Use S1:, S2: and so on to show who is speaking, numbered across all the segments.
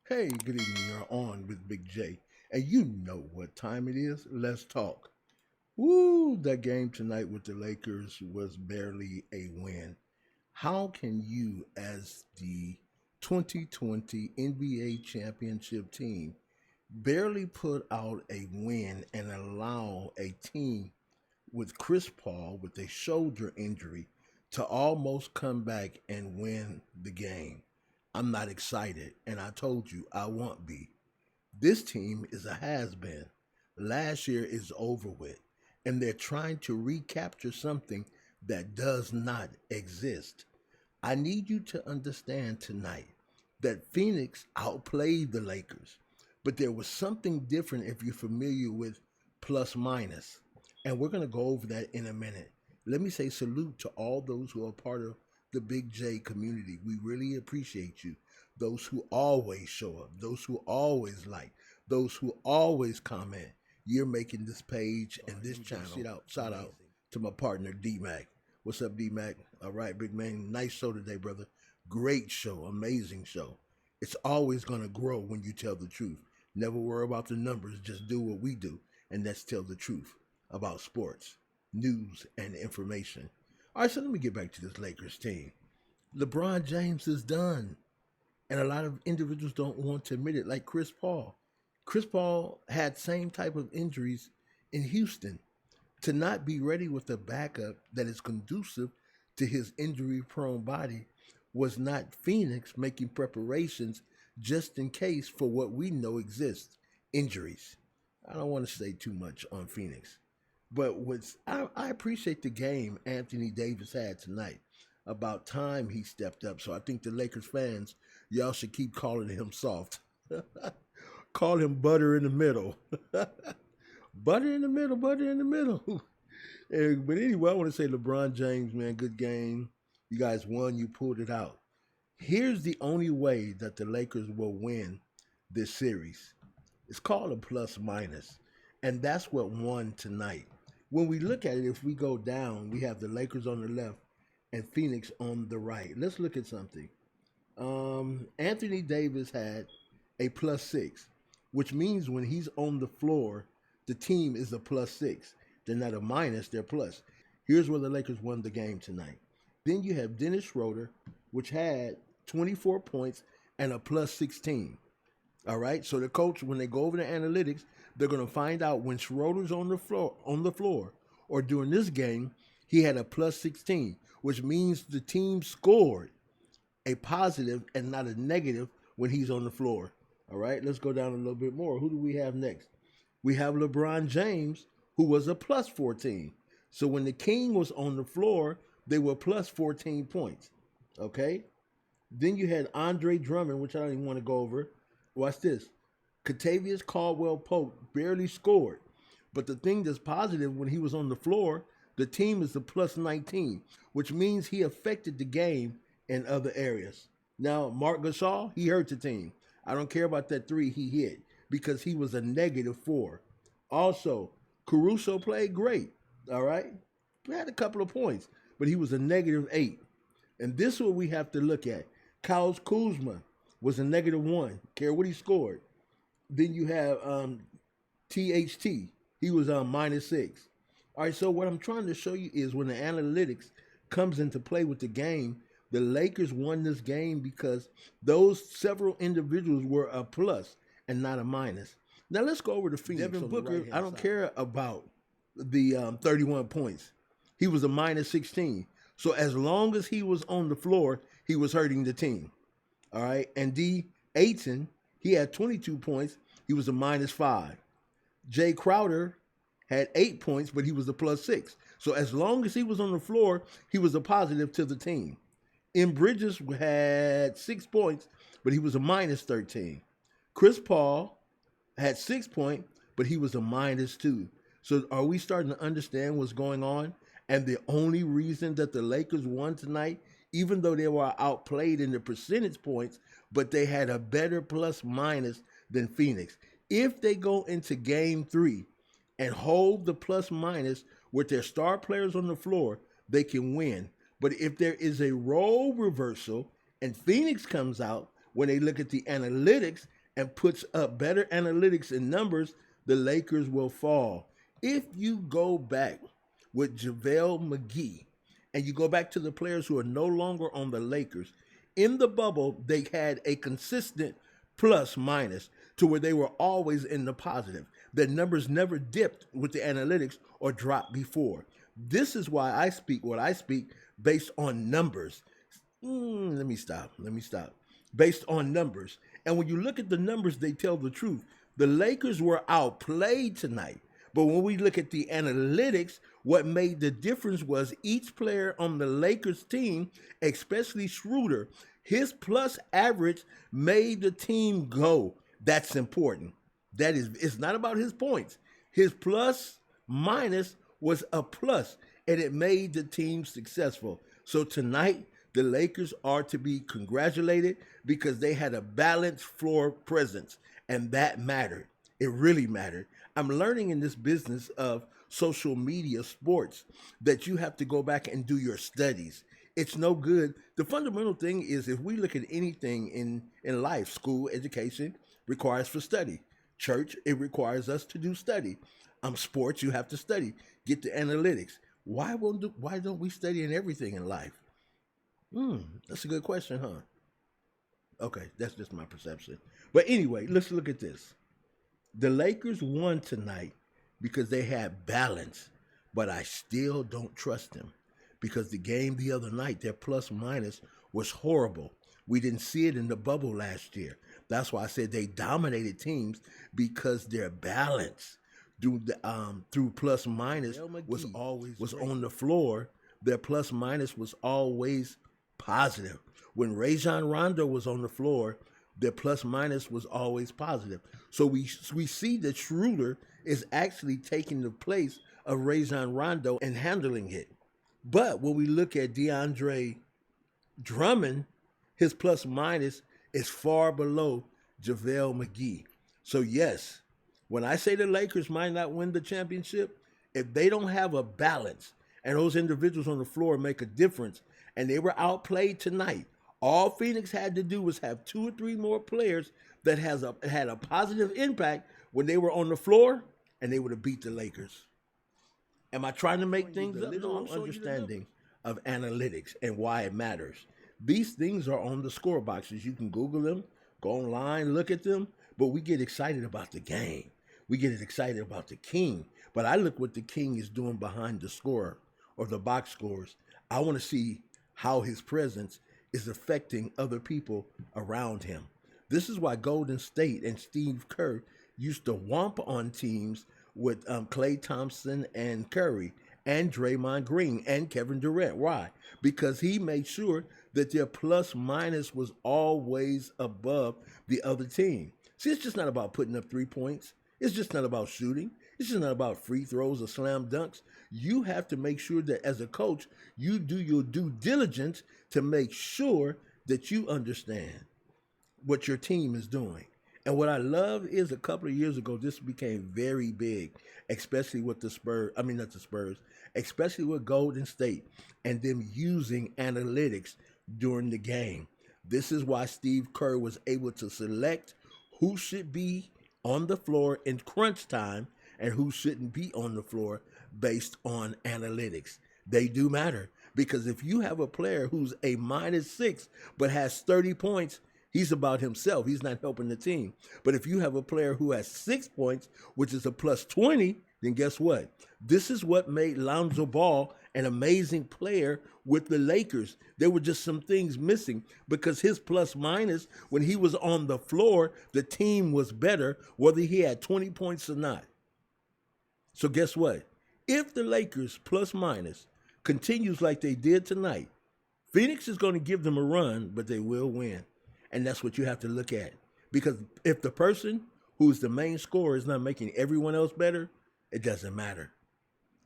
S1: Hey, good evening. You're on with Big J. And you know what time it is. Let's talk. Woo, that game tonight with the Lakers was barely a win. How can you, as the 2020 NBA championship team, barely put out a win and allow a team with Chris Paul with a shoulder injury to almost come back and win the game? I'm not excited, and I told you I won't be. This team is a has been. Last year is over with, and they're trying to recapture something that does not exist. I need you to understand tonight that Phoenix outplayed the Lakers, but there was something different if you're familiar with plus minus. And we're going to go over that in a minute. Let me say salute to all those who are part of the Big J community. We really appreciate you. Those who always show up, those who always like, those who always comment. You're making this page and this channel. Shout out to my partner D Mac. What's up, D Mac? All right, big man. Nice show today, brother. Great show, amazing show. It's always gonna grow when you tell the truth. Never worry about the numbers. Just do what we do, and that's tell the truth about sports, news, and information. All right, so let me get back to this Lakers team. LeBron James is done. And a lot of individuals don't want to admit it, like Chris Paul. Chris Paul had same type of injuries in Houston. To not be ready with a backup that is conducive to his injury-prone body was not Phoenix making preparations just in case for what we know exists, injuries. I don't want to say too much on Phoenix. But I appreciate the game Anthony Davis had tonight. About time he stepped up. So I think the Lakers fans, y'all should keep calling him soft. Call him butter in the middle. Butter in the middle, butter in the middle. But anyway, I want to say LeBron James, man, good game. You guys won, you pulled it out. Here's the only way that the Lakers will win this series. It's called a plus minus. And that's what won tonight. When we look at it, if we go down, we have the Lakers on the left and Phoenix on the right. Let's look at something. Anthony Davis had a plus 6, which means when he's on the floor, the team is a plus 6. They're not a minus, they're plus. Here's where the Lakers won the game tonight. Then you have Dennis Schroeder, which had 24 points and a plus 16. All right, so the coach, when they go over the analytics, they're going to find out when Schroeder's on the floor, or during this game, he had a plus 16, which means the team scored a positive and not a negative when he's on the floor. All right, let's go down a little bit more. Who do we have next? We have LeBron James, who was a plus 14. So when the King was on the floor, they were plus 14 points. Okay? Then you had Andre Drummond, which I don't even want to go over. Watch this. Kentavious Caldwell-Pope barely scored. But the thing that's positive, when he was on the floor, the team is a plus 19, which means he affected the game in other areas. Now, Mark Gasol, he hurt the team. I don't care about that 3 he hit because he was a negative 4. Also, Caruso played great, all right? He had a couple of points, but he was a negative 8. And this is what we have to look at. Kyle Kuzma was a negative 1. Care what he scored. Then you have THT. He was minus 6. All right, so what I'm trying to show you is when the analytics comes into play with the game, the Lakers won this game because those several individuals were a plus and not a minus. Now let's go over to Phoenix. Devin Booker, I don't care about the 31 points. He was a minus 16. So as long as he was on the floor, he was hurting the team. All right, and D. Ayton, he had 22 points. He was a minus 5. Jay Crowder had 8 points, but he was a plus 6. So as long as he was on the floor, he was a positive to the team. M. Bridges had 6 points, but he was a minus 13. Chris Paul had 6 points, but he was a minus 2. So are we starting to understand what's going on? And the only reason that the Lakers won tonight, even though they were outplayed in the percentage points, but they had a better plus minus than Phoenix. If they go into game 3 and hold the plus minus with their star players on the floor, they can win. But if there is a role reversal and Phoenix comes out, when they look at the analytics and puts up better analytics and numbers, the Lakers will fall. If you go back with JaVale McGee and you go back to the players who are no longer on the Lakers, in the bubble, they had a consistent plus minus to where they were always in the positive. Their numbers never dipped with the analytics or dropped before. This is why I speak what I speak based on numbers. Let me stop. Based on numbers. And when you look at the numbers, they tell the truth. The Lakers were outplayed tonight. But when we look at the analytics, what made the difference was each player on the Lakers team, especially Schroeder, his plus average made the team go. That's important. It's not about his points. His plus minus was a plus, and it made the team successful. So tonight, the Lakers are to be congratulated because they had a balanced floor presence, and that mattered. It really mattered. I'm learning in this business of social media sports that you have to go back and do your studies. It's no good. The fundamental thing is if we look at anything in life, school, education requires for study. Church, it requires us to do study. Sports, you have to study. Get the analytics. Why don't we study in everything in life? That's a good question, huh? Okay, that's just my perception. But anyway, let's look at this. The Lakers won tonight because they had balance, but I still don't trust them because the game the other night, their plus minus was horrible. We didn't see it in the bubble last year. That's why I said they dominated teams because their balance through plus minus was on the floor. Their plus minus was always positive. When Rajon Rondo was on the floor, their plus minus was always positive. So we see that Schroeder is actually taking the place of Rajon Rondo and handling it. But when we look at DeAndre Drummond, his plus minus is far below JaVale McGee. So yes, when I say the Lakers might not win the championship, if they don't have a balance and those individuals on the floor make a difference, and they were outplayed tonight, all Phoenix had to do was have 2 or 3 more players that had a positive impact when they were on the floor, and they would have beat the Lakers. Am I trying to make things up? No, I'm understanding of analytics and why it matters. These things are on the score boxes. You can Google them, go online, look at them, but we get excited about the game. We get excited about the king. But I look what the king is doing behind the score or the box scores. I want to see how his presence is affecting other people around him. This is why Golden State and Steve Kerr used to whomp on teams with Klay Thompson and Curry and Draymond Green and Kevin Durant. Why? Because he made sure that their plus minus was always above the other team. See, it's just not about putting up 3 points. It's just not about shooting. It's just not about free throws or slam dunks. You have to make sure that as a coach, you do your due diligence to make sure that you understand what your team is doing. And what I love is a couple of years ago, this became very big, especially with the Spurs, not the Spurs, especially with Golden State and them using analytics during the game. This is why Steve Kerr was able to select who should be on the floor in crunch time and who shouldn't be on the floor based on analytics. They do matter because if you have a player who's a -6 but has 30 points, he's about himself. He's not helping the team. But if you have a player who has 6 points, which is a +20, then guess what? This is what made Lonzo Ball an amazing player with the Lakers. There were just some things missing because his plus minus, when he was on the floor, the team was better, whether he had 20 points or not. So guess what? If the Lakers plus minus continues like they did tonight, Phoenix is going to give them a run, but they will win. And that's what you have to look at. Because if the person who's the main scorer is not making everyone else better, it doesn't matter.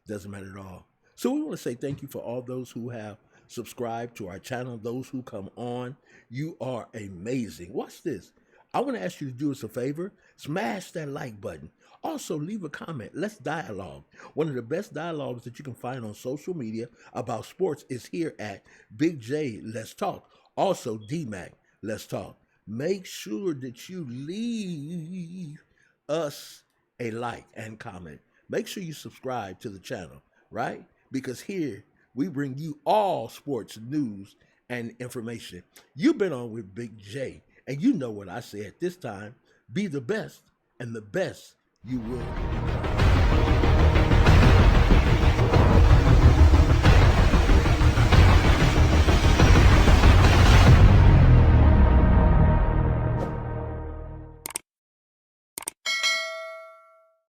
S1: It doesn't matter at all. So we want to say thank you for all those who have subscribed to our channel, those who come on. You are amazing. Watch this. I want to ask you to do us a favor. Smash that like button. Also, leave a comment. Let's dialogue. One of the best dialogues that you can find on social media about sports is here at Big J Let's Talk. Also, D-Mac Let's Talk. make sure that you leave us a like and comment. Make sure you subscribe to the channel, right? Because here we bring you all sports news and information. You've been on with Big J, and you know what I say at this time: be the best, and the best you will be.